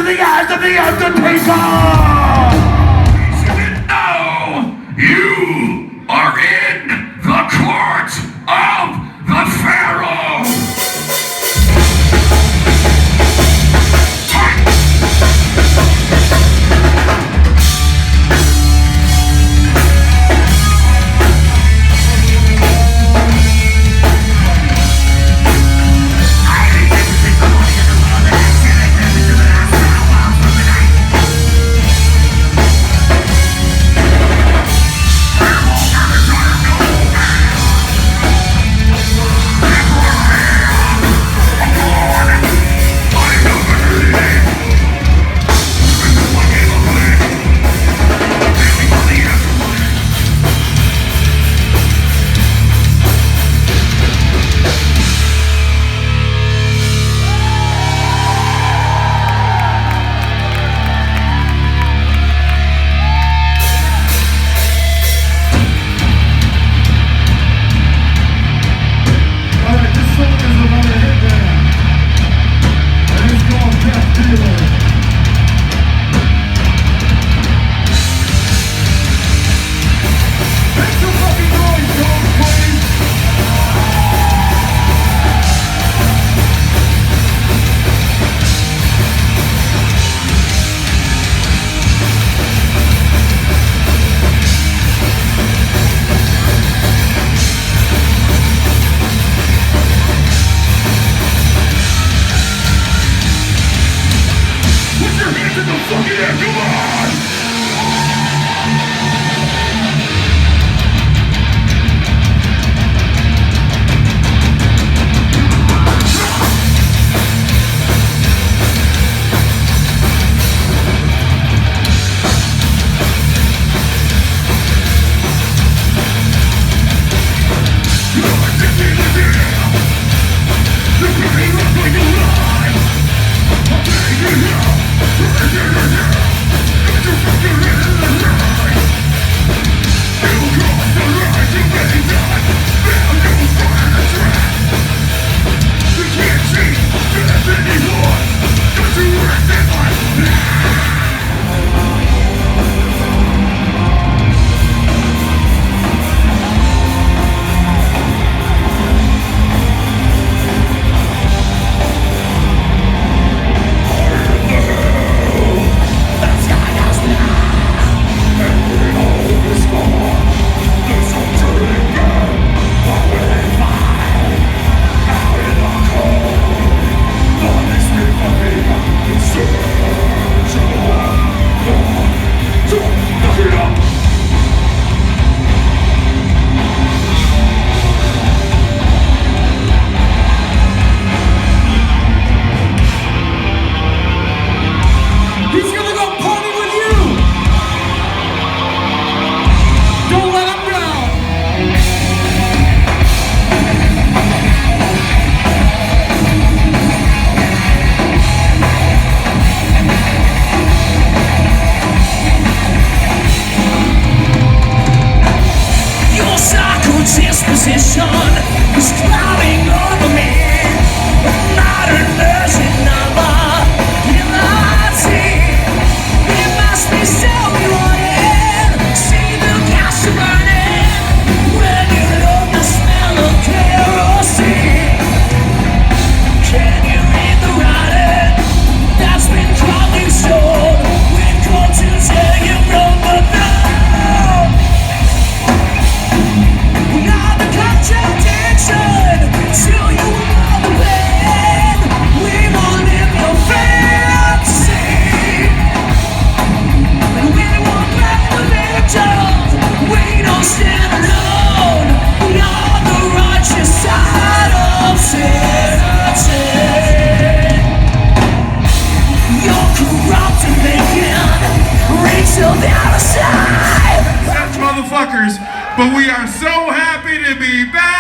the eyes of the Undertaker! Now, you are in the court of the Pharaoh! But we are so happy to be back!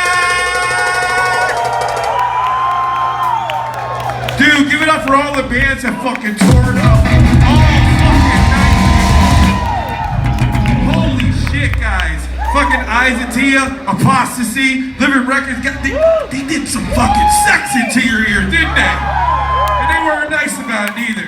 Dude, give it up for all the bands that fucking tore it up all fucking night. Holy shit, guys. Fucking Theia, Apostasy, Wreckage, they did some fucking sex into your ear, didn't they? And they weren't nice about it either.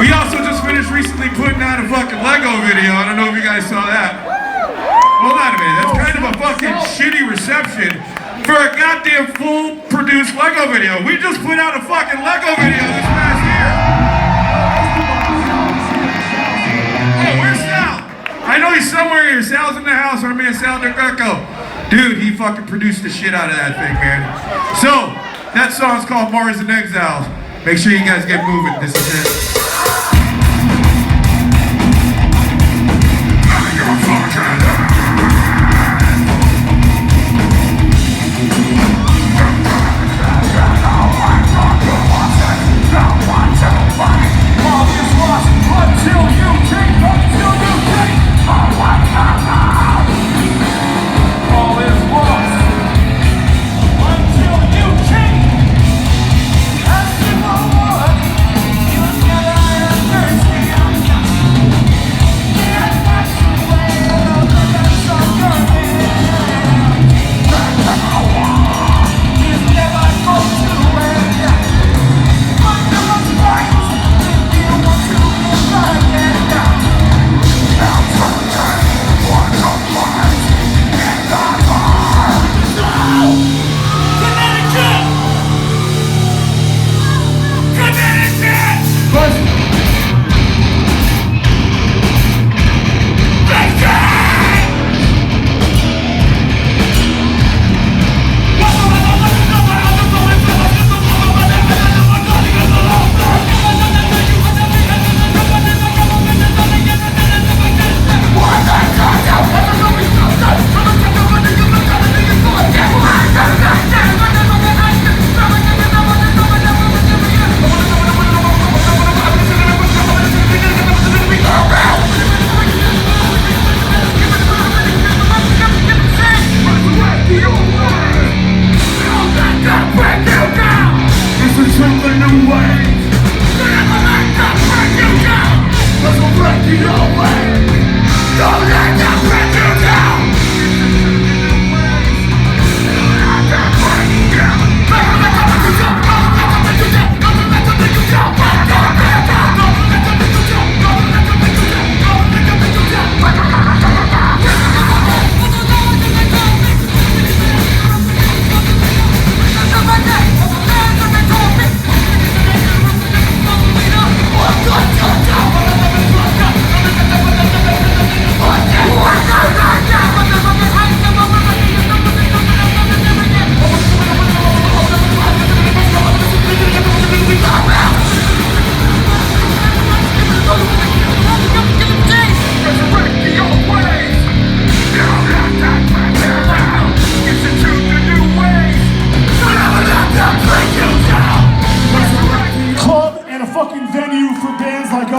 We also just finished recently putting out a fucking Lego video. I don't know if you guys saw that. Hold on a minute. That's kind of a fucking shitty reception for a goddamn full produced Lego video. We just put out a fucking Lego video this past year. Oh, where's Sal? I know he's somewhere here. Sal's in the house. Our man Sal DeGreco. Dude, he fucking produced the shit out of that thing, man. So, that song's called Mars in Exile. Make sure you guys get moving. This is it.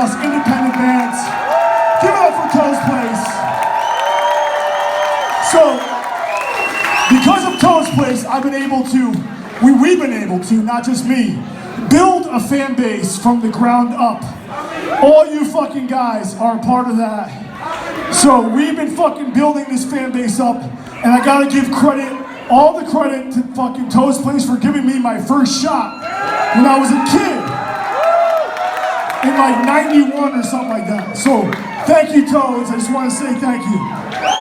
Independent bands. Give it up for Toes Place. So, because of Toes Place, I've been able to, we've been able to, not just me, build a fan base from the ground up. All you fucking guys are a part of that. So we've been fucking building this fan base up, and I gotta give credit, all the credit to fucking Toes Place for giving me my first shot when I was a kid. In like 91 or something like that. So, thank you, Toads. I just want to say thank you.